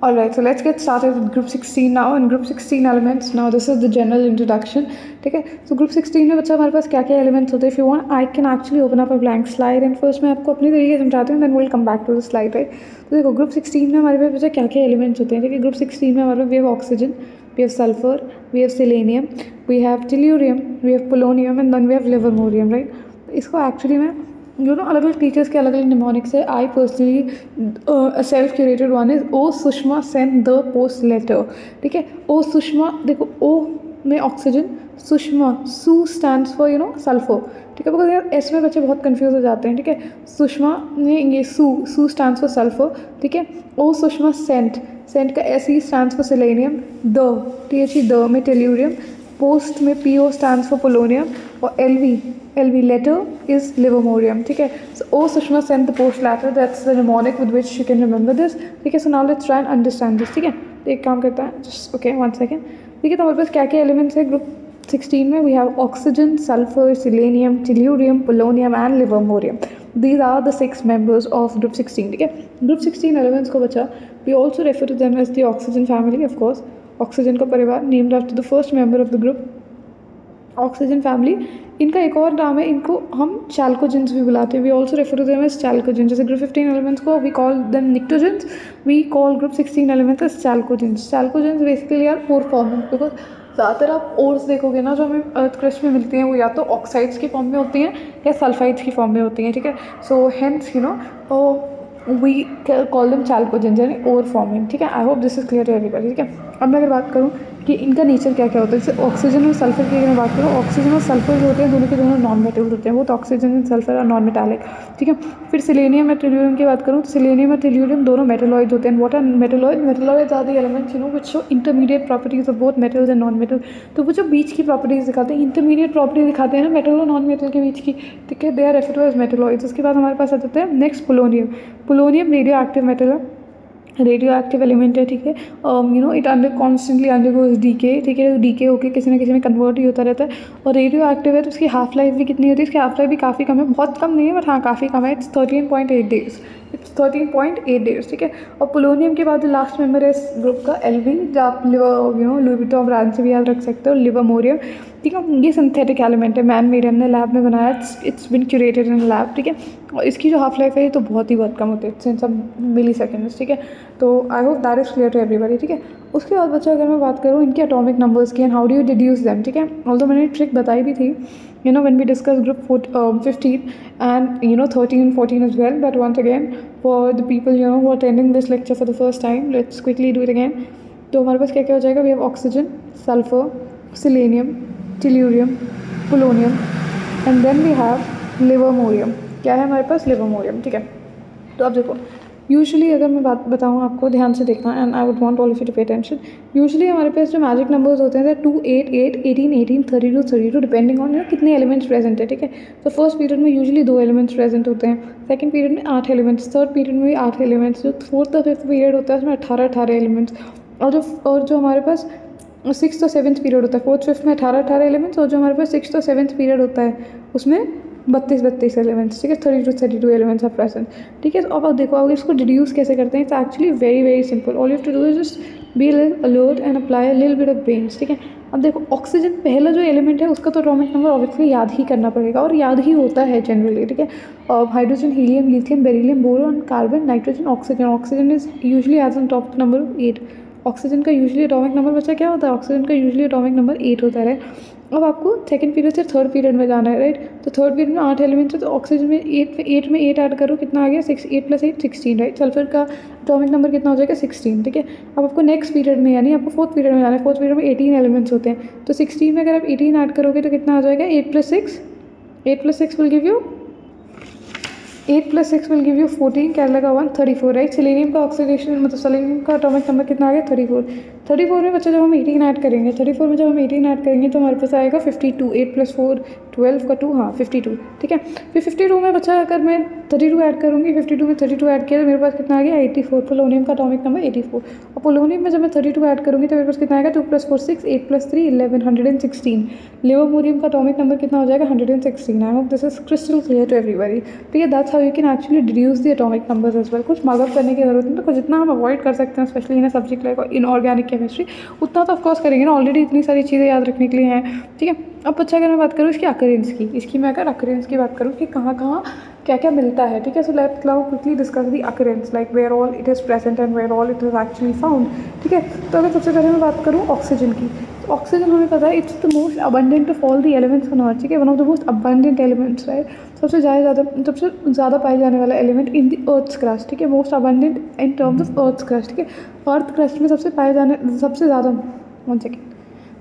Alright, so let's get started with group 16 now. And group 16 elements, now this is the general introduction. ठीक है, so group 16 में बच्चा हमारे पास क्या क्या elements होते हैं. If you want, I can actually open up a blank slide and first मैं आपको अपनी तरीके से समझाती हूँ, then we'll come back to the slide, right? तो देखो group 16 में हमारे पास बच्चा क्या क्या elements होते हैं. ठीक है, group 16 में हमारे पास we have oxygen, we have sulfur, we have selenium, we have tellurium, we have polonium and then we have livermorium, right? इसको actually मैं अलग अलग टीचर्स के अलग अलग निमोनिक्स है. I personally self curated one is O Sushma send the post letter. ठीक है, ओ सुषमा, देखो ओ में ऑक्सीजन, सुषमा सू स्टैंड्स फॉर सल्फर. ठीक है, बिकॉज यार एस में बच्चे बहुत कंफ्यूज हो जाते हैं. ठीक है, सुषमा में ये सू स्टैंड्स फॉर सल्फर. ठीक है, ओ सुषमा सेंट का S E stands for selenium, the T H E the में टेल्यूरियम, पोस्ट में P O stands for polonium और L V letter is livermorium. ठीक है, so O Sushma sent the post letter, that's the mnemonic with which you can remember this. ठीक है, so now let's try and understand this. ठीक है, एक काम करता है, जस्ट ओके 1 सेकेंड. ठीक है, तो हमारे पास क्या क्या एलिमेंट्स है ग्रुप 16 में. We have oxygen, sulphur, selenium, tellurium, polonium and livermorium. These are the 6 members of group 16. ठीक है, group 16 elements को बचा we also refer to them as the oxygen family. Of course, oxygen का परिवार, named after the first member of the group, oxygen family. इनका एक और नाम है, इनको हम चैल्कोजेंस भी बुलाते हैं. We also refer to them as chalcogens. जैसे ग्रुप 15 एलिमेंट्स को we call them pnictogens, we call group 16 elements as chalcogens. Chalcogens basically are ore forming, because ज़्यादातर आप ओर्स देखोगे ना जो हमें अर्थ क्रस्ट में मिलती हैं, वो या तो ऑक्साइड्स की फॉर्म में होती हैं या सल्फाइड्स की फॉर्म में होती हैं. ठीक है, so hence we call them chalcogens यानी ओर फॉर्मिंग. ठीक है, I hope this is clear to everybody. ठीक है, अब मैं अगर बात करूँ कि इनका नेचर क्या क्या होता है, जैसे ऑक्सीजन और सल्फर की अगर मैं बात करूँ, ऑक्सीजन और सल्फर जो होते हैं दोनों के दोनों नॉन मेटल्स होते हैं, वो तो ऑक्सीजन एंड सल्फर और नॉन मेटालिक. ठीक है, फिर सिलेनियम और टेल्यूरियम की बात करूँ तो सिलेनियम और टेल्यूरियम दोनों मेटलॉइड्स होते हैं. What are metalloids are the elements which show intermediate properties of both metals and non metal. तो वो जो बीच की प्रॉपर्टीज दिखाते हैं, इंटरमीडिएट प्रॉपर्टी दिखाते हैं ना मेटल और नॉन मेटल के बीच की. ठीक है, they are referred to as metalloids. उसके बाद हमारे पास आ जाते हैं next polonium radioactive metal है, रेडियो एक्टिव एलिमेंट है. ठीक है, इट कॉन्स्टेंटली अंडरगोज डीके. ठीक है, डीके होकर किसी ना किसी में कन्वर्ट ही होता रहता है. और रेडियो एक्टिव है तो उसकी हाफ लाइफ भी कितनी होती है, इसकी हाफ लाइफ भी काफ़ी कम है, बहुत कम नहीं है बट हाँ काफ़ी कम है. It's 13.8 days. ठीक है, और पोलोनियम के बाद लास्ट मेंबर है इस ग्रुप का एलवी, जो आप लुई विटॉन ब्रांड से भी याद रख सकते हो, लिवर्मोरियम. ठीक है, ये सिंथेटिक एलिमेंट है, मैन मेड, हमने लैब में बनाया, it's been curated in lab. ठीक है, और इसकी जो हाफ लाइफ है ये तो बहुत कम होती है, इट्स सब मिली सेकेंड्स. ठीक है, तो I hope that is clear to everybody. ठीक है, उसके बाद बच्चा अगर मैं बात करूँ इनके एटॉमिक नंबर्स की and how do you deduce them. ठीक है, ऑल्दो मैंने ट्रिक बताई भी थी when we discuss group 15 and 13 and 14 as well, but once again for the people who are attending this lecture for the first time, let's quickly do it again. तो हमारे पास क्या क्या हो जाएगा, we have oxygen, sulfur, selenium, tellurium, polonium and then we have livermorium. क्या है हमारे पास, लिवर्मोरियम. ठीक है, तो अब देखो यूजुअली अगर मैं बात बताऊँ आपको, ध्यान से देखना and I would want all of you to pay attention. Usually हमारे पास जो मैजिक नंबर्स होते हैं 2, 8, 8, 18, 18, 32, 32 डिपेंडिंग ऑन कितने एलिमेंट्स प्रेजेंट है. ठीक है, तो फर्स्ट पीरियड में यूजुअली 2 एलिमेंट्स प्रेजेंट होते हैं, सेकंड पीरियड में 8 एलिमेंट्स, थर्ड पीरियड में भी 8 एलिमेंट्स, जो फोर्थ और फिफ्थ पीरियड होता है उसमें 18 एलिमेंट्स, और जो हमारे पास 6th और 7th पीरियड होता है, फोर्थ फिफ्थ में 18 एलिमेंट्स, और जो हमारे पास 6th और 7th पीरियड होता है उसमें 32 एलिमेंट्स. ठीक है, 32 एलिमेंट्स आर प्रेजेंट. ठीक है, तो अब देखो अब इसको डिड्यूस कैसे करते हैं. It's actually very simple. All you have to do is just be alert and apply a little bit of brains. ठीक है, अब देखो ऑक्सीजन पहला जो एलिमेंट है उसका तो एटॉमिक नंबर ऑब्वियसली याद ही करना पड़ेगा, और याद ही होता है जनरली. ठीक है, hydrogen, helium, lithium, beryllium, boron, carbon, nitrogen, oxygen is usually as on top number 8. Oxygen का यूजुअली एटॉमिक नंबर बच्चा क्या होता है, ऑक्सीजन का यूजुअली एटॉमिक नंबर 8 होता है. अब आपको सेकंड पीरियड से थर्ड पीरियड में जाना है, राइट. तो थर्ड पीरियड में 8 एलिमेंट्स है, तो ऑक्सीजन में 8 में 8 ऐड करो, कितना आ गया 6, 8 + 8 16, राइट. सल्फर का एटॉमिक नंबर कितना हो जाएगा 16. ठीक है, अब आपको नेक्स्ट पीरियड में यानी आपको फोर्थ पीरियड में जाना है. फोर्थ पीरियड में 18 एलिमेंट्स होते हैं, तो 16 में अगर आप 18 ऐड करोगे तो कितना आ जाएगा 8 + 6 विल गिव यू 14. क्या लगा 1, 34, राइट. सेलेनियम का ऑक्सीडेशन मतलब सेलेनियम का एटॉमिक नंबर कितना आ गया 34 में बच्चा जब हम 18 ऐड करेंगे, 34 में जब हम 18 ऐड करेंगे तो हमारे पास आएगा 52. 8 + 4 12 का 2, हाँ 52. ठीक है, फिर 52 में बच्चा अगर मैं 32 ऐड करूँगी, 52 में 32 ऐड किया तो मेरे पास कितना आ गया 84. पोलोनियम का एटॉमिक नंबर 84. और पोलोनियम में जब मैं 32 ऐड करूँगी तो मेरे पास कितना आएगा 2 + 4 6, 8 + 3 11, 116. लिवर्मोरियम का एटॉमिक नंबर कितना हो जाएगा 116. I hope this is crystal clear to everybody. ठीक है, that's how you can actually deduce the atomic numbers as well. कुछ मगअप करने की जरूरत नहीं, तो जितना हम अवॉइड कर सकते हैं specially in subject like inorganic chemistry, उतना तो ऑफकोर्स करेंगे ना, ऑलरेडी इतनी सारी चीज़ें याद रखने के लिए हैं, ठीक है। अब अच्छा अगर मैं बात करूँ इसकी अकरेंस की, इसकी मैं अगर अकरेंस की बात करूँ कि कहाँ कहाँ क्या क्या मिलता है, ठीक है। So let's now quickly discuss the occurrence, like where all it is present and where all it is actually found, ठीक है। तो अगर सबसे पहले मैं बात करूँ ऑक्सीजन की, तो ऑक्सीजन हमें पता है it's the most abundant of all the elements on earth, ठीक है। One of the most abundant elements, right. सबसे ज़्यादा पाए जाने वाला element in the earth's crust, ठीक है। Most abundant in terms of earth's crust, ठीक है। अर्थ क्रस्ट में सबसे ज़्यादा, वन सेकेंड,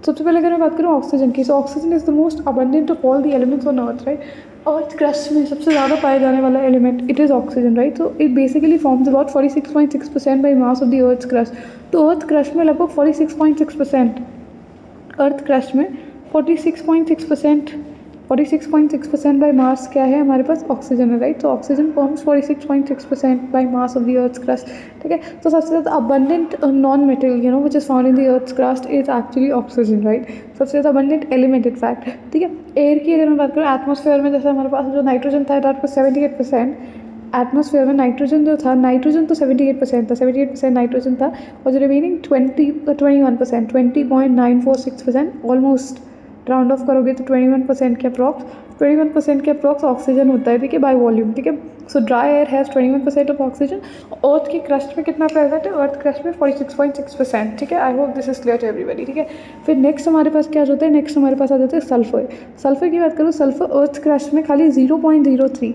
सबसे पहले अगर मैं बात करूँ ऑक्सीजन की, so oxygen is the most abundant of all the elements on earth, right. Earth crust में सबसे ज़्यादा पाए जाने वाला element it is oxygen, right. So it basically forms about 46.6% by mass of the earth crust. तो earth crust में लगभग 46.6%, earth crust में 46.6% बाई मास क्या है हमारे पास, ऑक्सीजन है, राइट। तो oxygen forms 46.6% by mass of the earth crust, ठीक है। तो सबसे ज़्यादा abundant non material which is found in the earth crust is actually oxygen, right. सबसे ज़्यादा अबंडेंट एलिमेंट इन फैक्ट, ठीक है। एयर की अगर मैं बात करूँ, एटमॉस्फेयर में जैसे हमारे पास जो नाइट्रोजन था आपको 78%, एटमॉस्फेयर में नाइट्रोजन जो था, नाइट्रोजन तो 78% था, 78% नाइट्रोजन था, और जो रिमेनिंग 21% 20.946%, ऑलमोस्ट राउंड ऑफ करोगे तो 21% के अप्रॉक्स ऑक्सीजन होता है, ठीक है, बाय वॉल्यूम, ठीक है। So dry air has 21% of oxygen. Earth की क्रस्ट में कितना प्रेजेंट है, अर्थ क्रस्ट में 46.6%, ठीक है। I hope this is clear to everybody, ठीक है। फिर नेक्स्ट हमारे पास क्या होता है, नेक्स्ट हमारे पास आ जाता है सल्फर। सल्फर की बात करूँ, सल्फर अर्थ क्रस्ट में खाली 0.03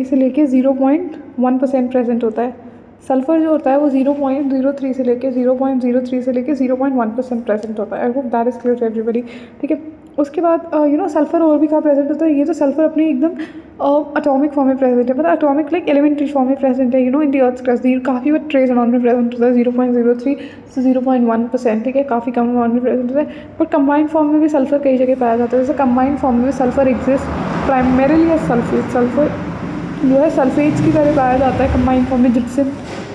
से लेके 0.1% प्रेजेंट होता है। सल्फर जो होता है वो 0.03 से लेके 0.1% प्रेजेंट होता है। I hope that is clear to everybody, ठीक है। उसके बाद सल्फर और भी कहाँ प्रेजेंट होता है, ये तो सल्फर अपनी एकदम एटॉमिक फॉर्म में प्रेजेंट है, मतलब एटॉमिक लाइक एलिमेंट्री फॉर्म में प्रेजेंट है, इन द अर्थ क्रस्ट। काफ़ी बहुत ट्रेस अमाउंट में प्रेजेंट होता है, 0.03 से 0.1%, ठीक है, काफ़ी कम अमाउंट में प्रेजेंट होता है। बट कंबाइंड फॉर्म में भी सल्फर कई जगह पाया जाता है, जैसे कंबाइंड फॉर्म में भी sulphur exist primarily as sulphate. Sulphur जो है सल्फेट्स की तरह पाया जाता है कंबाइंड फॉर्म में, जिप्सम,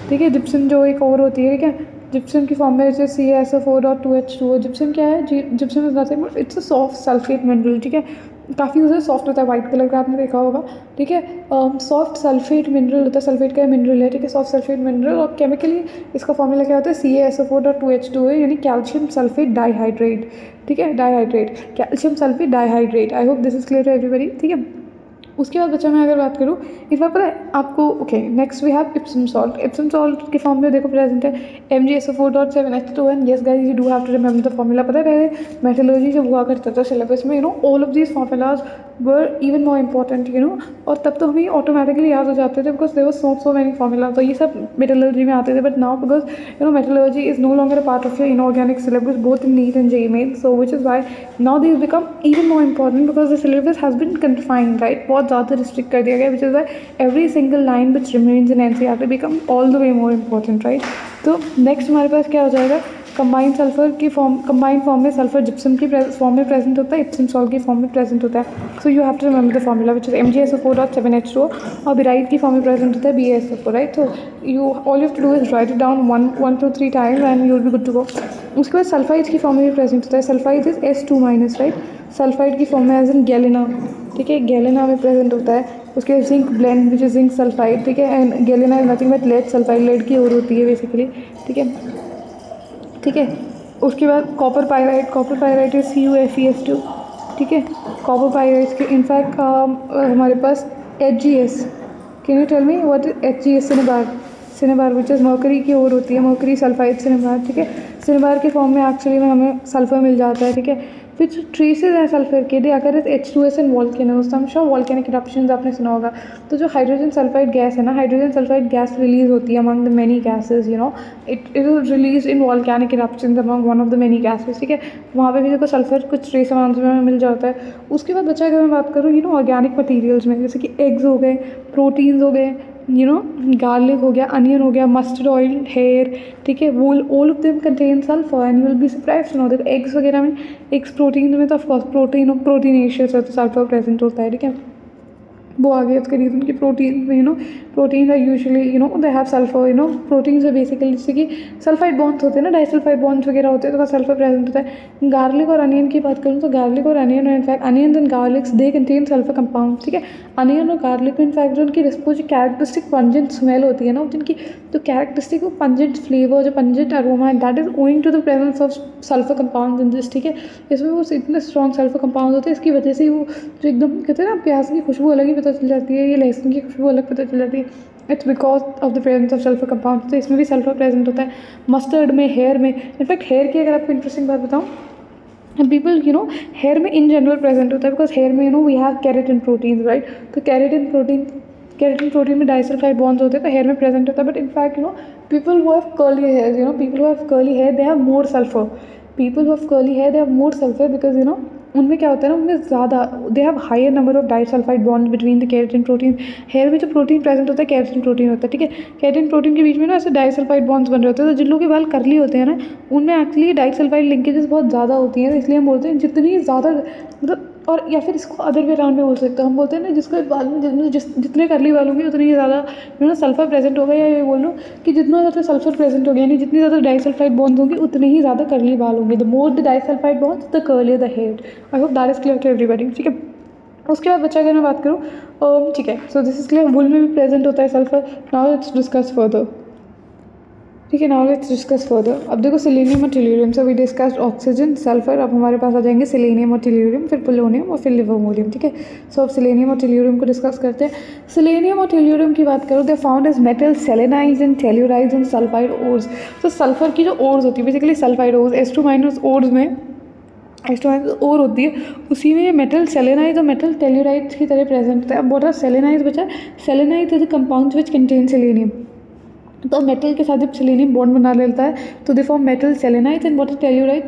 ठीक है। जिप्सम जो एक और होती है, ठीक है, जिप्सम की फॉर्म में जैसे CaSO4.2H2O। जिप्सम क्या है, gypsum is nothing but it's a soft sulphate mineral, ठीक है। काफ़ी यूजर सॉफ्ट होता है, वाइट कलर का, आपने देखा होगा, ठीक है। सॉफ्ट सल्फेट मिनरल होता है, सल्फेट का मिनरल है, ठीक है, सॉफ्ट सल्फेट मिनरल। और केमिकली इसका फॉर्मूला क्या होता है, CaSO4.2H2O यानी कैल्शियम सल्फेट डाइहाइड्रेट, ठीक है, dihydrate, calcium sulphate dihydrate. I hope this is clear to everybody, ठीक है। उसके बाद बच्चा मैं अगर बात करूँ, इस बार पता है आपको, okay, next we have Epsom salt. Epsom salt के फॉर्म में देखो प्रेजेंट है MgSO4.7H2N। Yes guys, you do have to remember the formula. पता है पहले मेटलर्जी जब हुआ करता था सिलेबस में, all of these formulas were even more important, और तब तो हमें ऑटोमेटिकली याद हो जाते थे because there was so many formula. तो ये सब मेटलर्जी में आते थे, but now because metallurgy is no longer a part of your inorganic syllabus both in NEET and JEE main, so which is why now these become even more important because the syllabus has been confined, right. बहुत ज़्यादा restrict कर दिया गया, which is why every single line which remains in NCERT become all the way more important, right. तो next हमारे पास क्या हो जाएगा, कंबाइंड सल्फर की कंबाइंड फॉर्म में सल्फर जिप्सम की फॉर्म में प्रेजेंट होता है, इप्सम सॉल्ट की फॉर्म में प्रेजेंट होता है। So you have to remember the formula which is MgSO4.7H2O, और बिराइट की फॉर्म में प्रेजेंट होता है BaSO4, राइट। तो you all you have to do is write it down 1 to 3 times and you will be good to go. उसके बाद sulphide की form में भी प्रेजेंट होता है, sulphide is S2-, right. Sulphide की फॉर्म में एज इन गैलेना, ठीक है, गैलेना में प्रेजेंट होता है। उसके zinc blende which is zinc sulphide, ठीक है, and galena is nothing but lead sulphide, lead की और होती है बेसिकली, ठीक है, ठीक है। उसके बाद कॉपर पायराइट इज CuFeS2, ठीक है। कॉपर पायराइट के इनफैक्ट हमारे पास HgS, can you tell me what is HgS? Cinnabar which is mercury की और होती है, मर्करी सल्फाइड सिनेबार, ठीक है। सिनेबार के फॉर्म में एक्चुअली में हमें सल्फर मिल जाता है, ठीक है। फिर जो ट्रेसेज हैं सल्फर के, दे अगर H2S एंड वॉल्केनोस, हम श्योर वॉल्केनिक इरप्शंस आपने सुना होगा। तो जो हाइड्रोजन सल्फाइड गैस है ना, हाइड्रोजन सल्फाइड गैस रिलीज होती है among the many gases, it is release in volcanic eruptions among one of the many gases, ठीक है। वहाँ पे भी देखो सल्फर कुछ ट्रेस अमाउंट्स में मिल जाता है। उसके बाद बच्चा अगर मैं बात करूँ ऑर्गेनिक मटीरियल्स में, जैसे कि एग्स हो गए, प्रोटीन्स हो गए, गार्लिक हो गया, अनियन हो गया, मस्टर्ड ऑयल, हेयर, ठीक है, wool, all of them contain sulphur and you will be surprised to know that eggs वगैरह में, एग्स प्रोटीन में तो ऑफकोर्स प्रोटीनेशियस है तो सल्फर प्रेजेंट होता है, ठीक है। वो आ गया। उसका रीज़न कि प्रोटीन में प्रोटीन है usually they have sulphur proteins है बेसिकली, जैसे कि सल्फाइड बॉन्ड्स होते हैं ना, डाइसल्फाइड बॉन्ड्स वगैरह होते हैं तो वहाँ सल्फर प्रेजेंट होता है। गार्लिक और अनियन की बात करूँ तो गार्लिक और onion, in fact onion and garlics they contain sulphur compound, ठीक है। अनियन और गार्लिक में इनफैक्ट जो उनकी जो कैरेक्टरिस्टिक पंजेंट स्मेल होती है ना, जिनकी जो कैरेक्टरिस्टिक वो पंजेंट फ्लेवर, जो पंजेंट अरोमा है, that is owing to the presence of sulphur compound in this, ठीक है। इसमें वो इतने स्ट्रॉन्ग सल्फर कंपाउंड होते हैं, इसकी वजह से वो जो एकदम कहते हैं ना प्याज की खुशबू अलग ही पता चल जाती है, ये लहसुन की खुशबू अलग पता चल जाती है, it's because of the presence of sulphur compound. तो इसमें भी सल्फर प्रेजेंट होता है। मस्टर्ड में, हेयर में, इनफैक्ट हेयर की अगर आपको इंटरेस्टिंग बात बताऊँ, पीपल हेयर में इन जनरल प्रेजेंट होता है, बिकॉज हेयर में we have keratin protein, right. तो केराटिन प्रोटीन में डाइसल्फाइड बॉन्ड्स होते हैं तो हेयर में प्रेजेंट होता है। But in fact people who have curly hair, people who have curly hair they have more sulphur, people who have curly hair they have more sulphur, because उनमें क्या होता है ना, उनमें ज़्यादा they have higher number of disulphide bond between the keratin protein. Hair में जो protein present होता है केराटिन प्रोटीन होता है, ठीक है। केराटिन प्रोटीन के बीच में ना ऐसे डाइसल्फाइड बॉन्ड्स बन रहे होते हैं, तो जिन लोगों के बाल करली होते हैं ना, उनमें एक्चुअली डाइसल्फाइड लिंकेजेस बहुत ज़्यादा होती हैं। तो इसलिए हम बोलते हैं जितनी ज़्यादा मतलब, और या फिर इसको अदर वे राउंड में बोल सकते हैं, हम बोलते हैं ना जिसके बाल में जितने करली बाल होंगे उतनी ही ज़्यादा सल्फर प्रेजेंट होगा, या ये बोल लो कि जितना ज़्यादा सल्फर प्रेजेंट होगा, यानी जितनी ज़्यादा डाइसल्फाइड बॉन्ड होंगे उतने ही ज़्यादा करली बाल होंगे। The more the disulphide bonds the curlier the hair. I hope that is clear to everybody, ठीक है। उसके बाद बच्चा अगर मैं बात करूँ, ठीक है, सो दिस इज क्लियर, वुल में भी प्रेजेंट होता है sulphur. Now let's discuss further, ठीक है। Now let's discuss further. अब देखो सेलेनियम और टेल्यूरियम, से वी डिस्कस्ड ऑक्सीजन, सल्फर, अब हमारे पास आ जाएंगे सेलेनियम और टेल्यूरियम, फिर पोलोनियम और फिर लिवर्मोरियम, ठीक है। सो अब सेलेनियम और टेल्यूरियम को डिस्कस करते हैं। सेलेनियम और टेल्यूरियम की बात करो, they found as metal selenides and tellurides and sulphide ores. तो सल्फर की जो ओर्स होती है basically sulphide ores, S2- ores में S2- ओर होती है, उसी में मेटल सेलेनाइड्स और मेटल टेल्यूराइड्स की तरह प्रेजेंट होता है। अब बोला सेलेनाइड्स बचा, selenides is the compounds which contain selenium. तो मेटल के साथ जब सेलेनियम बॉन्ड बना लेता है तो they form metal selenides and what is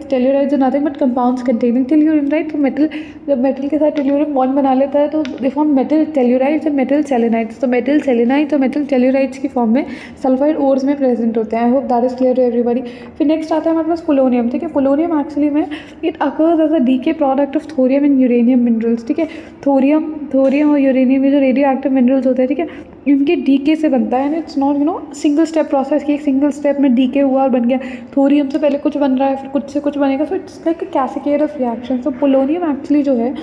tellurides are nothing but compounds containing tellurium, right. तो मेटल जब मेटल के साथ टेल्यूरियम बॉन्ड बना लेता है तो they form metal tellurides and metal selenides. तो मेटल सेलेनाइड्स और मेटल टेल्यूराइड्स की फॉर्म में सल्फाइड ओर्स में प्रेजेंट होते हैं। I hope that is clear to everybody. फिर नेक्स्ट आता है हमारे पास पोलोनियम, ठीक है। पोलोनियम एक्चुअली में it occurs as a decay product of thorium and uranium minerals, ठीक है। थोरियम और यूरेनियम में जो रेडियो एक्टिव मिनरल्स होते हैं, ठीक है, इनके डीके से बनता है। And it's not single step process की एक सिंगल स्टेप में डीके हुआ और बन गया। थोरियम से पहले कुछ बन रहा है, फिर कुछ से कुछ बनेगा, so it's like a cascade of reaction. So polonium actually जो है,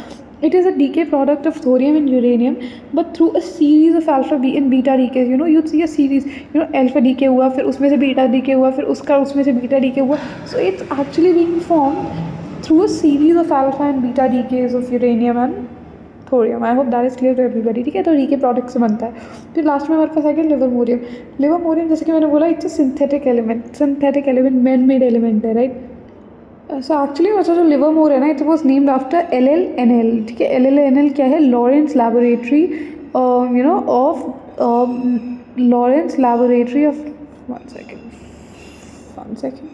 it is a decay product of thorium and uranium, but through a series of alpha and beta decays. You'd see a series, alpha decay हुआ, फिर उसमें से beta decay हुआ, फिर उसमें से beta decay हुआ. So it's actually being formed through a series of alpha and beta decays of uranium and thorium. I hope that is clear to everybody, ठीक है. तो डीके प्रोडक्ट से बनता है. फिर लास्ट में हमारे पास आ गया लिवर्मोरियम. जैसे कि मैंने बोला, it's a synthetic element, man made element है, राइट. सो एक्चुअली बच्चा जो लिवर्मोर है ना, it was named after LLNL, ठीक है. LLNL क्या है? Lawrence laboratory of Lawrence laboratory of one second.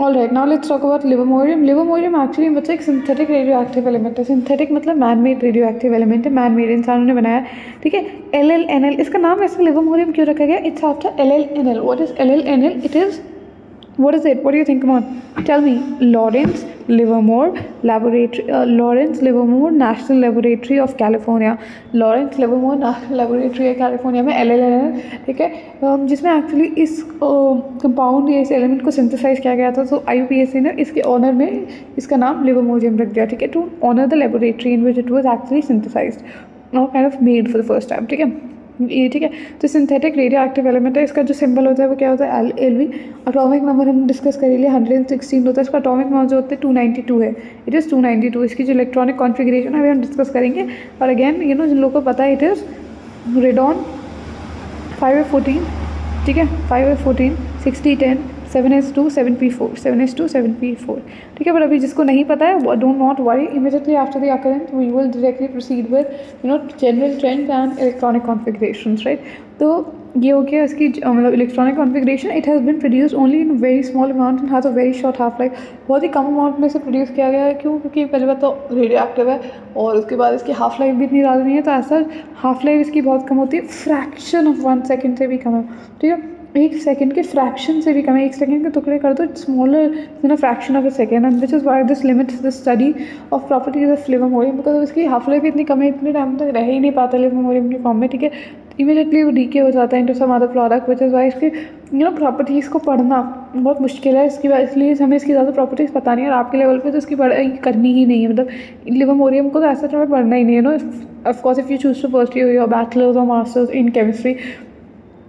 All right, now let's talk about livermorium. Livermorium actually बच्चा एक सिंथेटिक रेडियो एक्टिव एलिमेंट है. सिंथेटिक मतलब man made radioactive element है, man made, इंसानों ने बनाया, ठीक है. LLNL, इसका नाम ऐसे लिवर्मोरियम क्यों रखा गया? It's after LLNL. What is LLNL? It is, what is it? What do you think? Come on, tell me. Lawrence Livermore Laboratory, Lawrence Livermore National Laboratory of California. Lawrence Livermore National Laboratory है California में, LLNL, ठीक है. जिसमें actually इस compound या इस element को synthesise किया गया था. तो IUPAC ने इसके ऑनर में इसका नाम लिवर्मोरियम रख दिया, ठीक है, to honour the laboratory in which it was actually synthesised और kind of made for the first time, ठीक है. ये ठीक है. तो सिंथेटिक रेडियो एक्टिव एलिमेंट है. इसका जो सिंबल होता है वो क्या होता है? LV. एटॉमिक नंबर हम डिस्कस कर लिए 116 होता है. इसका एटॉमिक नंबर जो होता है 292 है. It is 292. इसकी जो इलेक्ट्रॉनिक कॉन्फ़िगरेशन है अभी हम डिस्कस करेंगे. और अगेन जिन लोगों को पता है, इट इज़ रेडॉन 5F14, ठीक है, 5F14 6010 7s2 7p4 7s2 7p4, ठीक है. पर अभी जिसको नहीं पता है, don't not worry, immediately after the occurrence we will directly proceed with general trends and electronic configurations, right. तो ये हो गया इसकी मतलब electronic configuration. It has been produce only in very small amount and has a very short half life. बहुत ही कम amount में से प्रोड्यूस किया गया है. क्यों? क्योंकि पहले बात तो रेडियो एक्टिव है और उसके बाद इसकी हाफ लाइफ भी इतनी ज़्यादा नहीं है. तो ऐसा हाफ लाइफ इसकी बहुत कम होती है, फ्रैक्शन ऑफ 1 सेकेंड से भी कम है, ठीक है. 1 सेकंड के फ्रैक्शन से भी कम है, 1 सेकंड के टुकड़े कर दो, smaller than a fraction of a second, and which is why this limits the study of properties of livermorium, because इसकी हाफ लाइफ इतनी कम है, इतने टाइम तक रह ही नहीं पाता लिवोमोरियम की फॉर्म में, ठीक है। इमीडिएटली वो डीके हो जाता है into some other product, which is why इसकी प्रॉपर्टीज़ को पढ़ना बहुत मुश्किल है इसकी, इसलिए हमें इसकी ज़्यादा प्रॉपर्टीज़ पता नहीं है, और आपके लेवल पे तो इसकी पढ़ाई करनी ही नहीं है, मतलब लिवोमोरियम को तो ऐसा हमें पढ़ना ही नहीं है, no. Of course if you choose to pursue your bachelors और मास्टर्स इन केमिस्ट्री,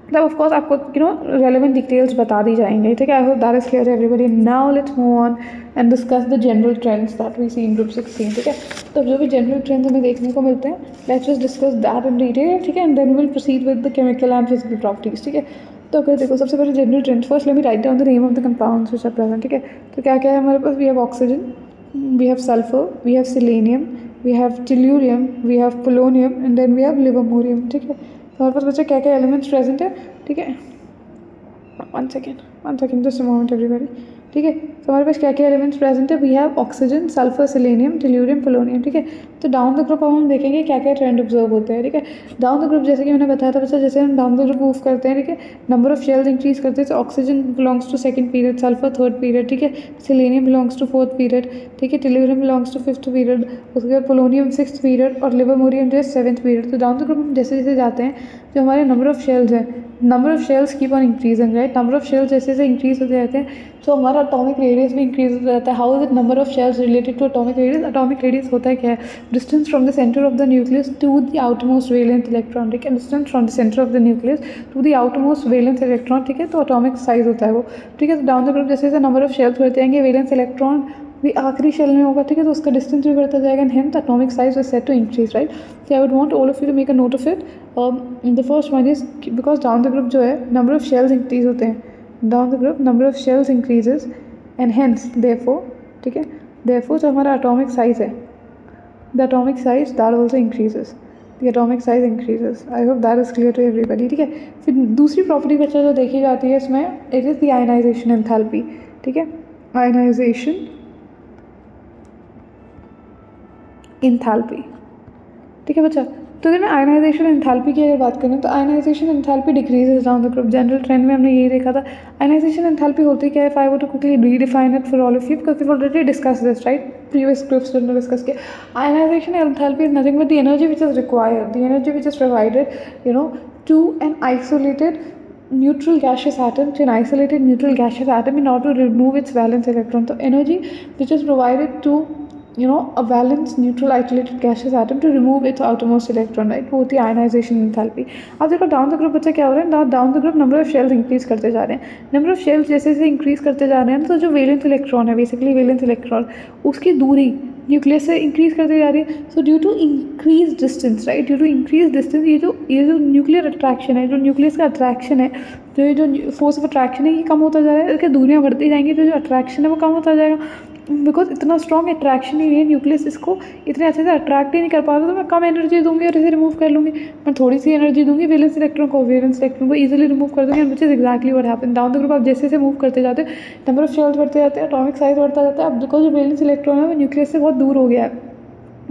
तब ऑफ कोर्स आपको रेलेवेंट डिटेल्स बता दी जाएंगे, ठीक है। I hope that is clear to everybody. Now let's move on and discuss the general trends that we see in group 16, ठीक है। तो जो भी जनरल ट्रेंड्स हमें देखने को मिलते हैं, let's just discuss that in detail, ठीक है, and then will proceed with the chemical and physical properties, ठीक है। तो अगर देखो सबसे पहले general trends, first let me write down the name of the compounds which are present, ठीक है। तो क्या क्या है हमारे पास, we have oxygen, we have sulphur, we have selenium, we have tellurium, we have polonium, and then we have लिवोमोरियम, ठीक है। तो हमारे पास बच्चे क्या क्या एलिमेंट्स प्रेजेंट है, ठीक है। One second just a moment everybody, ठीक है। तो हमारे पास क्या क्या एलिमेंट्स प्रेजेंट है, we have oxygen, sulphur, selenium, tellurium, polonium, ठीक है। तो डाउन द ग्रुप हम देखेंगे क्या क्या ट्रेंड ऑब्जर्व होते हैं, ठीक है। डाउन द ग्रुप जैसे कि मैंने बताया था बच्चा, जैसे हम डाउन द ग्रुप मूव करते हैं, ठीक है, नंबर ऑफ शेल्स इंक्रीज करते हैं। तो oxygen belongs to second period, sulphur third period, ठीक है, selenium belongs to fourth period, ठीक है, tellurium belongs to fifth period, उसके बाद पोलोनियम सिक्स्थ पीरियड, और लिवोमोरियम जो है सेवन्थ पीरियड। तो डाउन द ग्रुप हम जैसे जैसे जाते हैं, जो हमारे नंबर ऑफ शेल्स है, number of shells keep on increasing, right. Number of shells जैसे जैसे इंक्रीज होते जाते हैं, तो हमारा एटॉमिक रेडियस भी इंक्रीज होता रहता है। How is it number of shells related to atomic radius? Atomic radius होता है क्या है, distance from the centre of the nucleus to the outermost valence electron, ठीक है, distance from the centre of the nucleus to the outermost valence electron, ठीक है। तो atomic size होता है वो, ठीक है। तो डाउन द ग्रुप जैसे जैसे नंबर ऑफ शेल्स बढ़ते जाएंगे, वैलेंस इलेक्ट्रॉन भी आखिरी शेल में होगा, ठीक है, तो उसका डिस्टेंस भी बढ़ता जाएगा, and hence atomic size is set to increase, right. So I would want all of you to make a note of it. The first one is because down the group जो है number of shells increase होते हैं, down the group number of shells increases and hence therefore, ठीक है, therefore जो हमारा atomic size है, the atomic size that also increases, the atomic size increases. I hope that is clear to everybody, ठीक है। फिर दूसरी प्रॉपर्टी बच्चा जो देखी जाती है इसमें, it is the ionization enthalpy, ठीक है, ionization enthalpy, ठीक है बच्चा। तो अगर मैं आयनाइजेशन एंथैल्पी की अगर बात करें, तो ionisation enthalpy decreases down the group. General trend में हमने यही देखा था। आयनाइजेशन एंथैल्पी होती क्या है, if I want to quickly redefine it for all of you, because we already discuss this, right, previous groups हमने डिस्कस किया। Ionisation enthalpy is nothing but the energy which is required, the energy which is provided to an isolated neutral gaseous atom, to an isolated neutral gaseous atom in order to remove its valence electron. So energy which is provided to a valence neutral isolated gaseous atom to remove its outermost electron, right, वो होती है ionization enthalpy. अब देखो down the group बच्चा क्या हो रहा है, down the group number of shells increase करते जा रहे हैं, नंबर ऑफ शेल्स जैसे जैसे इंक्रीज करते जा रहे हैं, तो जो वैलेंस इलेक्ट्रॉन है, बेसिकली वैलेंस इलेक्ट्रॉन, उसकी दूरी न्यूक्लियस से इंक्रीज करती जा रही है। So due to increase distance, right, due to increase distance, ये जो न्यूक्लियर अट्रैक्शन है, जो न्यूक्लियस का अट्रैक्शन है, जो फोर्स ऑफ अट्रैक्शन है, ये कम होता जा रहा है। इसकी दूरियाँ बढ़ती जाएंगी, तो जो अट्रैक्शन है वो कम होता जाएगा, बिकॉज इतना स्ट्रॉन्ग अट्रैक्शन ही नहीं है, न्यूक्लियस इसको इतने अच्छे से अट्रैक्ट ही नहीं कर पा रहा, तो मैं कम एनर्जी दूंगी और इसे रिमूव कर लूँगी। मैं थोड़ी सी एनर्जी दूंगी, वैलेंस इलेक्ट्रॉन को ईजिली रिमूव कर दूंगी, which is exactly what happen down the group. आप जैसे जैसे मूव करते जाते हैं, नंबर ऑफ शेल्स बढ़ते जाते हैं, एटॉमिक साइज बढ़ता जाता है। अब बिकॉज जो वैलेंस इलेक्ट्रॉन है वो न्यूक्लियस से बहुत दूर हो गया है,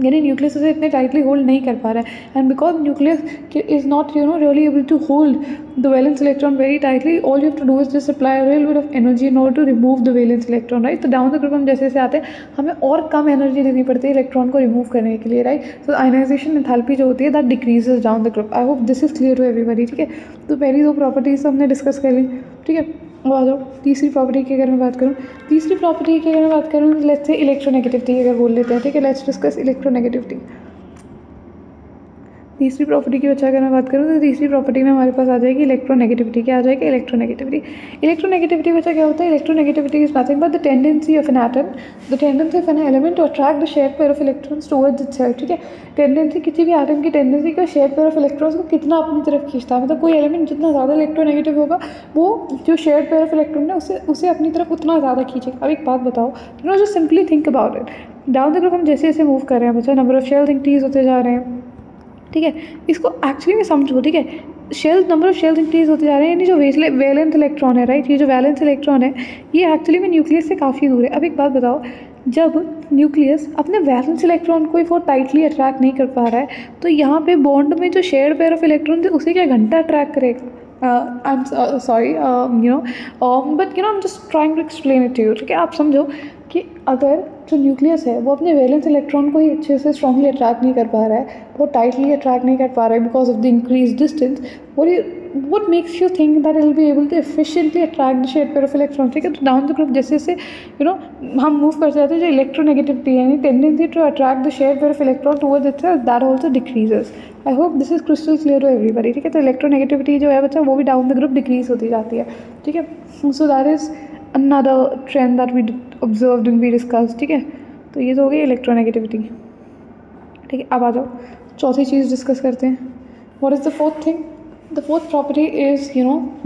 यानी न्यूक्लियस उसे इतने टाइटली होल्ड नहीं कर पा रहा है, and because nucleus is not really able to hold the valence electron very tightly, all you have to do is just apply a little bit of energy in order to remove the valence electron, right. तो down the group हम जैसे जैसे आते हैं, हमें और कम energy देनी पड़ती है इलेक्ट्रॉन को रिमूव करने के लिए, राइट। तो आयनाइजेशन एंथैल्पी जो होती है that decreases down the group. I hope this is clear to everybody, ठीक है। तो पहली दो प्रॉपर्टीज हमने डिस्कस कर ली, ठीक है। अब आ जाओ तीसरी प्रॉपर्टी की अगर मैं बात करूँ, तीसरी प्रॉपर्टी की अगर मैं बात करूँ, लेट्स से इलेक्ट्रोनेगेटिविटी अगर बोल लेते हैं, ठीक है, लेट्स डिस्कस इलेक्ट्रोनेगेटिविटी। तीसरी प्रॉपर्टी की बच्चा अगर मैं बात करूँ, तो तीसरी प्रॉपर्टी में हमारे पास आ जाएगी इलेक्ट्रोनेगेटिविटी। क्या आ जाएगी, इलेक्ट्रोनेगेटिविटी। इलेक्ट्रोनेगेटिविटी बच्चा क्या होता है, electronegativity is nothing but the tendency of an atom, the tendency of an element to attract the shared pair of electrons towards itself, ठीक है। टेंडेंसी किसी भी एटम की टेंडेंसी का शेयर्ड पेयर ऑफ इलेक्ट्रॉन्स को कितना अपनी तरफ खींचता है, मतलब कोई एलिमेंट जितना ज़्यादा इलेक्ट्रोनेगेटिव होगा, वो जो शेयर्ड पेयर ऑफ इलेक्ट्रॉन है उसे अपनी तरफ उतना ज़्यादा खींचेगा। अब एक बात बताओ, जो simply think about it, down the group हम जैसे जैसे मूव कर रहे हैं बच्चा, नंबर ऑफ शेल्स इंक्रीज होते जा रहे हैं, ठीक है। इसको एक्चुअली में समझो, ठीक है, shells, number of shells increase होते जा रहे हैं, यानी जो वैलेंस इलेक्ट्रॉन है, राइट, ये जो वैलेंस इलेक्ट्रॉन है ये एक्चुअली में न्यूक्लियस से काफ़ी दूर है। अब एक बात बताओ, जब न्यूक्लियस अपने वैलेंस इलेक्ट्रॉन को बहुत टाइटली अट्रैक्ट नहीं कर पा रहा है, तो यहाँ पे बॉन्ड में जो शेयर्ड पेयर ऑफ इलेक्ट्रॉन है उसे क्या घंटा अट्रैक्ट करेगा, I am sorry but I am just trying to explain it to you, ठीक है। आप समझो कि अगर जो न्यूक्लियस है वो अपने वैलेंस इलेक्ट्रॉन को ही अच्छे से स्ट्रांगली अट्रैक्ट नहीं कर पा रहा है, बहुत टाइटली अट्रैक्ट नहीं कर पा रहा है because of the increase distance, what makes you think that it will be able to efficiently attract the shared pair of electrons, ठीक है। तो डाउन द ग्रुप जैसे जैसे हम मूव करते जाते हैं, जो इलेक्ट्रोनेगेटिविटी है, tendency to attract the share pair of electron towards itself, that also decreases. I hope this is crystal clear to everybody, ठीक है। तो इलेक्ट्रोनेगेटिविटी जो है बच्चा वो भी डाउन द ग्रुप डिक्रीज होती जाती है, ठीक है। So that is another trend that we observed and we discuss, ठीक है। तो ये तो हो गई इलेक्ट्रोनेगेटिविटी, ठीक है। अब आ जाओ चौथी चीज़ डिस्कस करते हैं। What is the fourth thing? The fourth property is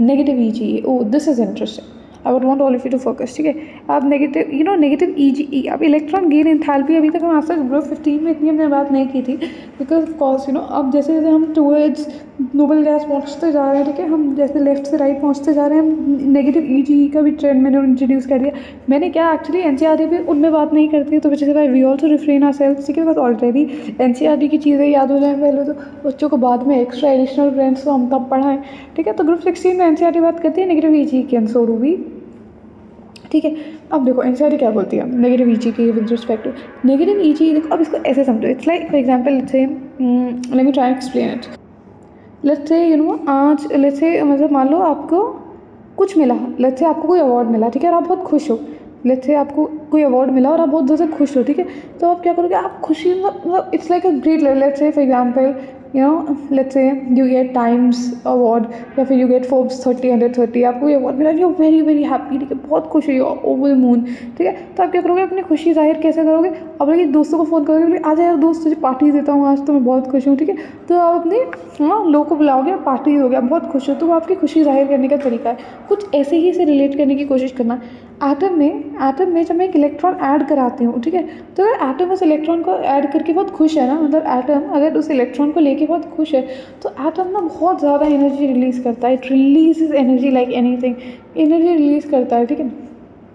negative EGE. Oh, this is interesting. I would want all of you to focus, ठीक है। आप नेगेटिव नेगेटिव EGE, अब इलेक्ट्रॉन गेन एंथैल्पी, अभी तक हम आज तक ग्रुप 15 में इतनी हमने बात नहीं की थी बिकॉज ऑफ कोर्स अब जैसे जैसे हम टूवर्ड्स नोबल गैस पहुँचते जा रहे हैं, ठीक है, हम जैसे लेफ्ट से राइट पहुँचते जा रहे हैं, हम नेगेटिव EGE का भी ट्रेंड मैंने इंट्रोड्यूस कर दिया। मैंने क्या एक्चुअली NCERT भी उनमें बात नहीं करती है, तो वजह से we also refrain our self, ठीक है। बस ऑलरेडी NCERT की चीज़ें याद हो जाए पहले, तो बच्चों को बाद में एक्स्ट्रा एडिशनल ट्रेंड्स तो हम तब पढ़ाएं, ठीक है। तो ग्रुप 16 में NCERT बात करती है नेगेटिव EGE की, एंड सो डू वी, ठीक है। अब देखो NCERT क्या बोलती है नेगेटिव EGE की with respect to negative EGE। देखो अब इसको ऐसे समझो, it's like for example let's say let me try explain it. Let's say आज लेट्स से मतलब मान लो आपको कुछ मिला, लेट्स से आपको कोई अवार्ड मिला, ठीक है, और आप बहुत खुश हो। लेट्स से आपको कोई अवार्ड मिला और आप बहुत ज़्यादा खुश हो, ठीक है। तो आप क्या करोगे, आप खुशी मतलब it's like a great level. Let's say for example let's say you get Times award या फिर you get Forbes 30/130, आपको ये अवार्ड मिला, यू वेरी वेरी हैप्पी, ठीक है, बहुत खुश है, ओवर द मून, ठीक है। तो आप क्या करोगे, अपनी खुशी जाहिर कैसे करोगे? आप अपने दोस्तों को फ़ोन करोगे, आ जा यार दोस्त तुझे पार्टी देता हूँ, आज तो मैं बहुत खुश हूँ, ठीक है। तो आप अपने लोगों को बुलाओगे, पार्टी हो गया, बहुत खुश हो, तो वो आपकी खुशी जाहिर करने का तरीका है। कुछ ऐसे ही से रिलेट करने की कोशिश करना। एटम में जब मैं एक इलेक्ट्रॉन ऐड कराती हूँ, ठीक है, तो अगर एटम उस इलेक्ट्रॉन को ऐड करके बहुत खुश है ना, मतलब एटम अगर उस इलेक्ट्रॉन को लेके बहुत खुश है, तो एटम ना बहुत ज़्यादा एनर्जी रिलीज़ करता है। It release energy like anything, energy release करता है, ठीक है।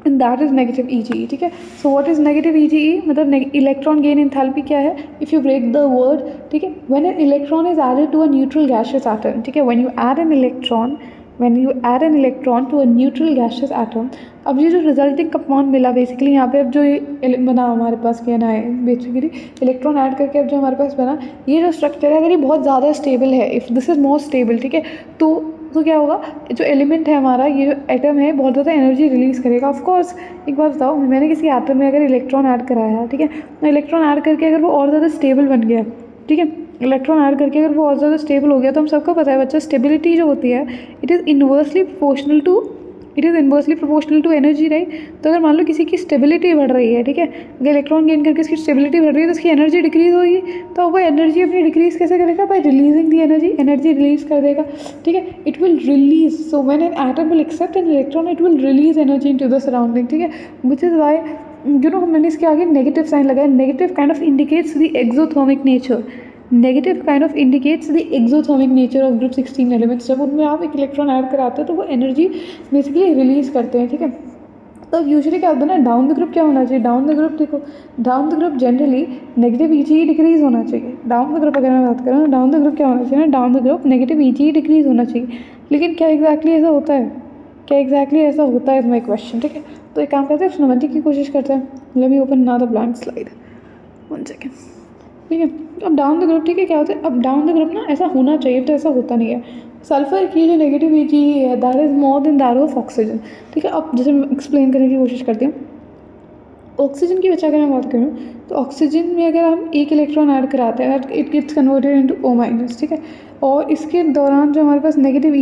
And that is negative EGE, ठीक है। So what is negative EGE? मतलब इलेक्ट्रॉन गेन एंथैल्पी क्या है? If you break the word, ठीक है, when an electron is added to a neutral gaseous atom, ठीक है, when you add an electron to a neutral gaseous atom. अब ये जो रिजल्टिंग कंपाउंड मिला बेसिकली यहाँ पे, अब जो ये बना हमारे पास क्या ना है, बेसिकली इलेक्ट्रॉन ऐड करके अब जो हमारे पास बना, ये जो स्ट्रक्चर है अगर ये बहुत ज़्यादा स्टेबल है, if this is more stable, ठीक है, तो क्या होगा, जो एलिमेंट है हमारा, ये जो एटम है बहुत ज़्यादा एनर्जी रिलीज़ करेगा। ऑफ कोर्स एक बात बताओ, मैंने किसी एटम में अगर इलेक्ट्रॉन ऐड कराया, ठीक है, तो इलेक्ट्रॉन ऐड करके अगर वो और ज़्यादा स्टेबल बन गया, ठीक है, इलेक्ट्रॉन ऐड करके अगर वो और ज़्यादा स्टेबल हो गया, तो हम सबको पता है बच्चा, स्टेबिलिटी जो होती है it is inversely proportional to energy, right. तो अगर मान लो किसी की स्टेबिलिटी बढ़ रही है, ठीक है, अगर इलेक्ट्रॉन गेन करके इसकी स्टेबिलिटी बढ़ रही है, तो उसकी एनर्जी डिक्रीज होगी। तो वो एनर्जी अपनी डिक्रीज कैसे करेगा? By releasing the energy release कर देगा, ठीक है। It will release, so when an atom will accept an electron, it will release energy into the surrounding, ठीक है। व्हिच इज व्हाई मैंने इसके आगे नेगेटिव साइन लगाया। Negative kind of indicates the exothermic nature, negative kind of indicates the exothermic nature of group 16 elements. जब उनमें आप एक इलेक्ट्रॉन ऐड कराते हो तो वो एनर्जी बेसिकली रिलीज़ करते हैं, ठीक है। तो यूजुअली क्या होता है ना, डाउन द ग्रुप क्या होना चाहिए? डाउन द ग्रुप देखो, down the group generally negative EGE decrease होना चाहिए। डाउन द ग्रुप अगर मैं बात करूँ, डाउन द ग्रुप क्या होना चाहिए ना, down the group negative EGE decrease होना चाहिए। लेकिन क्या एग्जैक्टली ऐसा होता है? इज़ माई क्वेश्चन, ठीक है। तो एक काम करते हैं, समझने की कोशिश करते हैं। Let me open now the blank slide, 1 second, ठीक है। अब डाउन द ग्रुप, ठीक है, क्या होता है, अब डाउन द ग्रुप ना ऐसा होना चाहिए, तो ऐसा होता नहीं है। सल्फर की जो नेगेटिव EGE है that is more then that of oxygen, ठीक है। अब जैसे मैं एक्सप्लेन करने की कोशिश करती हूँ, ऑक्सीजन की बचा अगर मैं बात करूँ, तो ऑक्सीजन में अगर हम एक इलेक्ट्रॉन ऐड कराते हैं, it gets converted into O-, ठीक है। और इसके दौरान जो हमारे पास नेगेटिव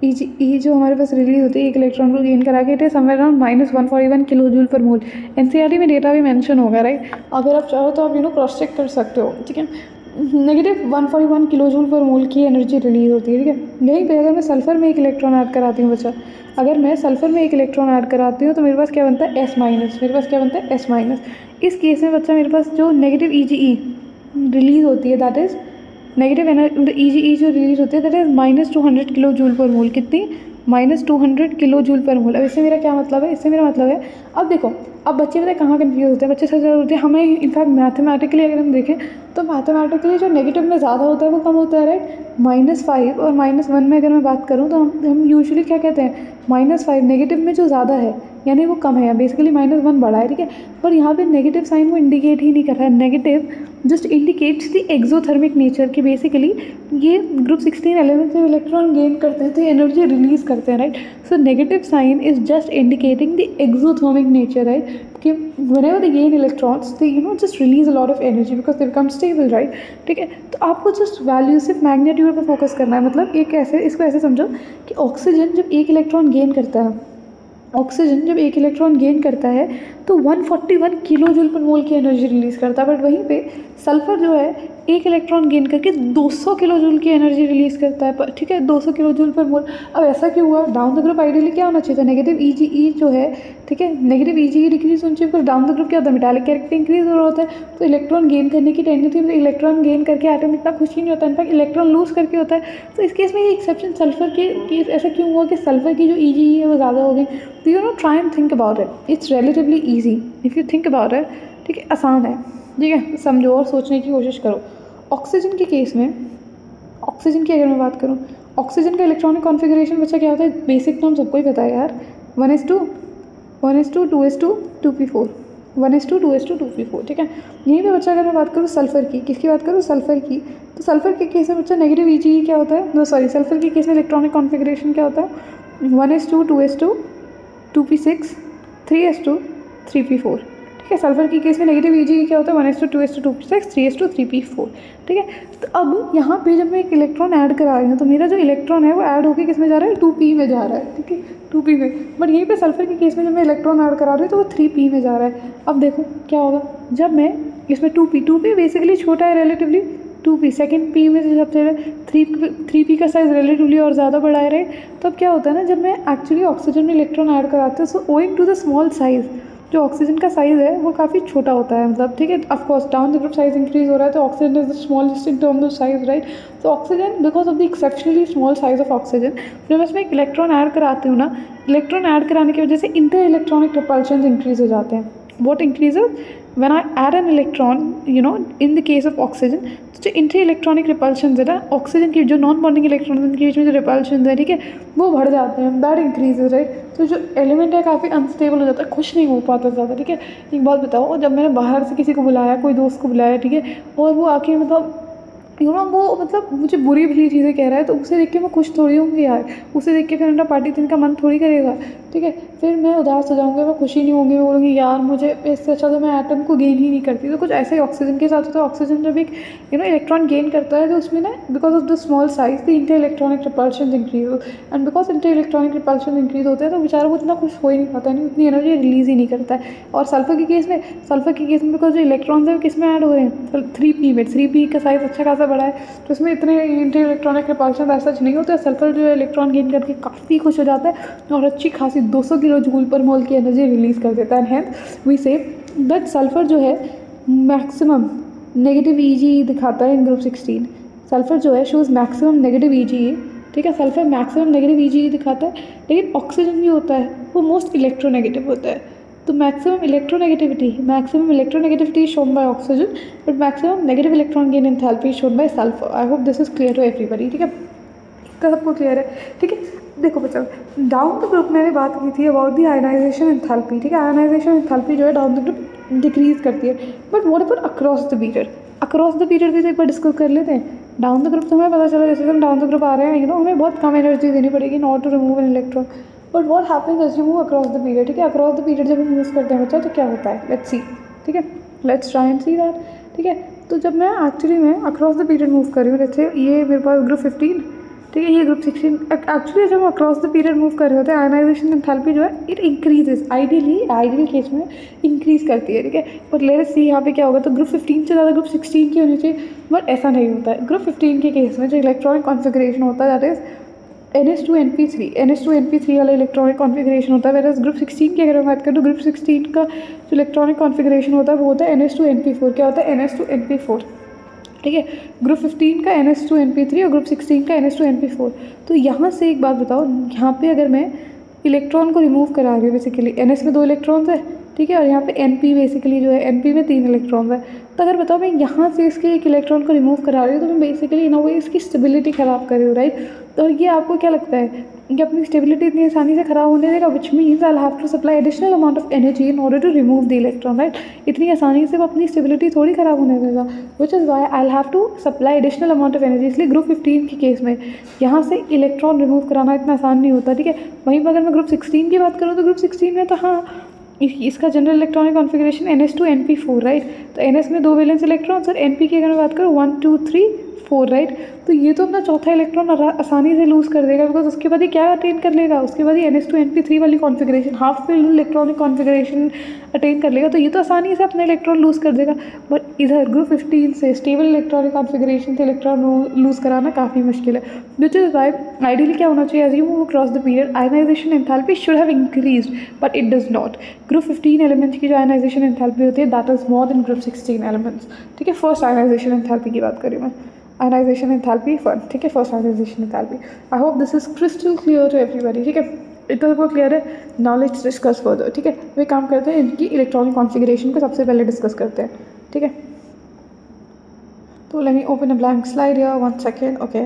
EGE जो हमारे पास रिलीज होती है एक इलेक्ट्रॉन को गेन करा के, it is somewhere around -141 kilo joule पर मोल। NCERT में डेटा भी मेंशन होगा, राइट। अगर आप चाहो तो आप क्रॉस चेक कर सकते हो, ठीक है। -141 किलो जूल पर मोल की एनर्जी रिलीज होती है, ठीक है। यहीं पे अगर मैं सल्फर में एक इलेक्ट्रॉन ऐड कराती हूँ बच्चा, अगर मैं सल्फर में एक इलेक्ट्रॉन ऐड कराती हूँ तो मेरे पास क्या बनता है, S-। इस केस में बच्चा मेरे पास जो नेगेटिव EGE रिलीज होती है दैट इज़ नेगेटिव EGE जो रिलीज होती है दैट इज़ -200 किलो जूल पर मोल। कितनी? -200 किलो जूल पर मोल। अब इससे मेरा क्या मतलब है? इससे मेरा मतलब है, अब देखो, अब बच्चे पता है कहाँ कन्फ्यूज होते हैं, बच्चे सबसे होते हैं हमें, इनफैक्ट मैथमेटिकली अगर हम देखें तो मैथमेटिकली जो नेगेटिव में ज़्यादा होता है वो कम होता है, राइट। -5 और -1 में अगर मैं बात करूँ तो हम यूजुअली क्या कहते हैं, -5 नेगेटिव में जो ज़्यादा है यानी वो कम है, बेसिकली -1 बड़ा है, ठीक है। पर यहाँ पे नेगेटिव साइन वो इंडिकेट ही नहीं कर रहा है, negative just indicates the exothermic nature की बेसिकली ये ग्रुप 16 एलिमेंट जब इलेक्ट्रॉन गेन करते हैं तो एनर्जी रिलीज करते हैं, right. So negative sign is just indicating the exothermic nature, right, कि whenever they gain electrons they just release a lot of energy because they become stable, right, ठीक है। तो आपको जस्ट वैल्यू सिर्फ magnitude पे focus करना है, मतलब एक ऐसे इसको ऐसे समझो कि ऑक्सीजन जब एक इलेक्ट्रॉन गेन करता है, ऑक्सीजन जब एक इलेक्ट्रॉन गेन करता है तो 141 किलो जूल पर मोल की एनर्जी रिलीज़ करता है, बट वहीं पे सल्फर जो है एक इलेक्ट्रॉन गेन करके 200 किलो जूल की एनर्जी रिलीज़ करता है, ठीक है, 200 किलो जूल पर मोल। अब ऐसा क्यों हुआ? डाउन द ग्रुप आइडियली क्या होना चाहिए था, नेगेटिव ई जो है, ठीक है, नेगेटिव ई डिक्रीज होनी चाहिए, पर डाउन द ग्रुप क्या होता है, मेटालिक कैरेक्टर इंक्रीज हो रहा होता है, तो इलेक्ट्रॉन गेन करने की टेंडेंसी, तो इलेक्ट्रॉन गेन करके एटम इतना खुश ही नहीं होता, इनफैक्ट इलेक्ट्रॉन लूज करके होता है। तो इस केस में ये एक्सेप्शन सल्फर के केस ऐसा क्यों हुआ कि सल्फर की जो ई है वो ज़्यादा हो गई। तो you know try and think about it, it's relatively easy if you think about it, ठीक है, आसान है, ठीक है, समझो और सोचने की कोशिश करो। ऑक्सीजन के केस में, ऑक्सीजन की अगर मैं बात करूँ, ऑक्सीजन का इलेक्ट्रॉनिक कॉन्फ़िगरेशन बच्चा क्या होता है, बेसिक तो हम सबको ही पता है यार, 1s2 1s2 2s2 2p4 1s2 2s2 2p4, ठीक है। यहीं पे बच्चा अगर मैं बात करूँ सल्फ़र की, किसकी बात करूँ, सल्फ़र की, तो सल्फ़र के केस में बच्चा नेगेटिव ई क्या होता है, सल्फ़र के केस में इलेक्ट्रॉनिक कॉन्फ़िगरेशन क्या होता है, 1s2 2s2 2p6 3s2 3p4, ठीक है। सल्फर की केस में नेगेटिव ई क्या होता है, 1s2 2s2 2p6 3s2 3p4, ठीक है। तो अब यहाँ पे जब मैं एक इलेक्ट्रॉन ऐड करा रही हूँ तो मेरा जो इलेक्ट्रॉन है वो ऐड होकर किस में जा रहा है, 2p में जा रहा है, ठीक है, 2p में। बट यहीं पे सल्फर की केस में जब मैं इलेक्ट्रॉन ऐड करा रही हूँ तो वो 3p में जा रहा है। अब देखो क्या होगा, जब मैं इसमें 2p बेसिकली छोटा है रिलेटिवली, 2p सेकेंड p में से सबसे 3p का साइज़ रिलेटिवली और ज़्यादा बड़ा है, राइट। तो अब क्या होता है ना, जब मैं एक्चुअली ऑक्सीजन में इलेक्ट्रॉन ऐड कराते हैं, so owing to the small size, जो ऑक्सीजन का साइज़ है वो काफ़ी छोटा होता है, मतलब, ठीक है। Of course down the group size increase हो रहा है तो oxygen is the smallest in terms of size, right. तो oxygen because of the exceptionally small size of oxygen, जब मैं इसमें एक इलेक्ट्रॉन ऐड कराती हूँ ना, इलेक्ट्रॉन ऐड कराने की वजह से इंटर इलेक्ट्रॉनिक रिपल्शन इंक्रीज हो जाते हैं। what increases when I add an electron, you know, in the case of oxygen, तो जो इंटर इलेक्ट्रॉनिक रिपल्शन है ना ऑक्सीजन की, जो नॉन बॉन्डिंग इलेक्ट्रॉन के बीच में जो रिपल्शन है, ठीक है, वो बढ़ जाते हैं, दैट इंक्रीजेज, राइट। तो जो एलिमेंट है काफ़ी अनस्टेबल हो जाता है, खुश नहीं हो पाता ज़्यादा, ठीक है। एक बात बताओ, जब मैंने बाहर से किसी को बुलाया, कोई दोस्त को बुलाया, ठीक है, और वो आके मतलब वो मतलब मुझे बुरी भली चीज़ें कह रहा है, तो उसे देख के मैं खुश थोड़ी होंगी यार, उसे देख के फिर मेरा पार्टी दिन का मन थोड़ी करेगा, ठीक है। फिर मैं उदास हो जाऊँगी, मैं खुशी नहीं होंगी, मैं बोलूँगी यार मुझे इससे अच्छा तो मैं एटम को गेन ही नहीं करती। तो कुछ ऐसे ही ऑक्सीजन के साथ होता है, ऑक्सीजन जब एक इलेक्ट्रॉन गेन करता है तो उसमें ना because of the small size the inter electronic repulsion increase हो, and because inter electronic repulsion increase होते हैं तो बेचारा वो इतना खुश हो ही नहीं पाता, नहीं उतनी एनर्जी रिलीज़ ही नहीं करता है। और सल्फर के केस में बिकॉज जो इलेक्ट्रॉन्स है वो किस में ऐड हो रहे हैं, 3p में, 3p का साइज़ अच्छा खासा बड़ा है, तो इसमें इतने इंटर इलेक्ट्रॉनिक रिपल्शन ऐसा नहीं होता है। सल्फर जो है इलेक्ट्रॉन गेन करके काफ़ी खुश हो जाता है और अच्छी खासी 200 किलो जूल पर मोल की एनर्जी रिलीज़ कर देता है। Hence we say that sulphur जो है मैक्सिमम नेगेटिव ई दिखाता है इन ग्रुप 16। सल्फर जो है शोज़ मैक्सिमम नेगेटिव ई, ठीक है, सल्फर मैक्सिमम नेगेटिव ई दिखाता है, लेकिन ऑक्सीजन भी होता है वो मोस्ट इलेक्ट्रोनेगेटिव होता है। तो maximum electronegativity is shown by oxygen, but maximum negative electron gain enthalpy is shown by sulfur. I hope this is clear to everybody, ठीक है, तो सबको क्लियर है, ठीक है। देखो बच्चों, डाउन द ग्रुप मैंने बात की थी अबाउट दी आयनाइजेशन एंथैल्पी, ठीक है, आयनाइजेशन एंथैल्पी जो है डाउन द ग्रुप डिक्रीज करती है, but what about across the period भी तो एक बार डिस्कस कर लेते हैं। डाउन द ग्रुप तो हमें पता चला, जैसे हम डाउन द ग्रुप आ रहे हैं, हमें बहुत कम एनर्जी देनी पड़ेगी not to remove an electron, but what happens as you move across the period, ठीक है। अक्रॉस द पीरियड जब हम मूव करते हैं बच्चा तो क्या होता है, लेट्स सी, ठीक है, let's try and see that, ठीक है। तो जब मैं एक्चुअली में अक्रॉस द पीरियड मूव कर रही हूँ, जैसे ये मेरे पास ग्रुप 15, ठीक है, ये ग्रुप 16, एक्चुअली जब हम अक्रॉस द पीरियड मूव कर रहे होते हैं आयनाइजेशन एंथैल्पी जो है इट इंक्रीजेज, आइडियल केस में इंक्रीज करती है, ठीक है। बट लेट्स सी यहाँ पे क्या होगा, तो ग्रुप 15 से ज़्यादा ग्रुप 16 की होनी चाहिए, बट ऐसा नहीं होता है। ग्रुप 15 के केस में जो इलेक्ट्रॉनिक कॉन्फ़िगरेशन होता है दैट इज़ NS2NP3 वाला इलेक्ट्रॉनिक कॉन्फ़िगरेशन होता है, वेरएज़ ग्रुप 16 की अगर मैं बात करूँ तो ग्रुप 16 का जो इलेक्ट्रॉनिक कॉन्फ़िगरेशन होता है वो होता है NS2NP4। क्या होता है, NS2NP4, ठीक है। ग्रुप 15 का NS2NP3 और ग्रुप 16 का NS2NP4। तो यहाँ से एक बात बताओ, यहाँ पे अगर मैं इलेक्ट्रॉन को रिमूव करा रही हूँ, बेसिकली NS में 2 इलेक्ट्रॉन्स है, ठीक है, और यहाँ पे NP बेसिकली जो है NP में 3 इलेक्ट्रॉन है। तो अगर बताओ मैं यहाँ से इसके एक इलेक्ट्रॉन को रिमूव करा रही हूँ तो मैं बेसिकली इन अ वे इसकी स्टेबिलिटी ख़राब कर रही हूँ, राइट। तो ये आपको क्या लगता है कि अपनी स्टेबिलिटी इतनी आसानी से ख़राब होने देगा, which means I have to supply additional amount of energy in order to remove the electron, right. इतनी आसानी से वो अपनी स्टेबिलिटी थोड़ी ख़राब होने देगा, which is why I have to supply additional amount of energy. इसलिए ग्रुप 15 के केस में यहाँ से इलेक्ट्रॉन रिमूव कराना इतना आसान नहीं होता, ठीक है। वहीं पर अगर मैं ग्रुप 16 की बात करूँ तो ग्रुप 16 में तो हाँ इसका general electronic configuration NS2 NP4, right. तो NS में 2 वैलेंस इलेक्ट्रॉन और NP की अगर मैं बात करूँ 1 2 3 4, राइट। तो ये तो अपना चौथा इलेक्ट्रॉन आसानी से लूज़ कर देगा, बिकॉज उसके बाद ही क्या अटेन कर लेगा, उसके बाद ही NS2 NP3 वाली configuration, half filled electronic configuration attain कर लेगा। तो ये तो आसानी से अपना इलेक्ट्रॉन लूज़ कर देगा। बट इधर ग्रुप 15 से स्टेबल इलेक्ट्रॉनिक कॉन्फ़िगरेशन से इलेक्ट्रॉन लूज़ कराना काफ़ी मुश्किल है, विच इज़ वाई आइडियली क्या होना चाहिए, as you move across the period ionisation enthalpy should have increased, but it does not. Group 15 elements की जो आयनाइजेशन एंथैल्पी होती है that is more than group 16 elements, ठीक है। फर्स्ट आयनाइजेशन एंथैल्पी की बात करी मैं, आयनाइजेशन एंथैल्पी फर्स्ट, ठीक है, first ionisation enthalpy. I hope this is crystal clear to everybody, ठीक है। इतना सबको क्लियर है, नाउ लेट्स डिस्कस फर्दर, ठीक है। वे काम करते हैं इनकी इलेक्ट्रॉनिक कॉन्फ़िगरेशन को सबसे पहले डिस्कस करते हैं, ठीक है। तो let me open a blank slide here, 1 second, okay.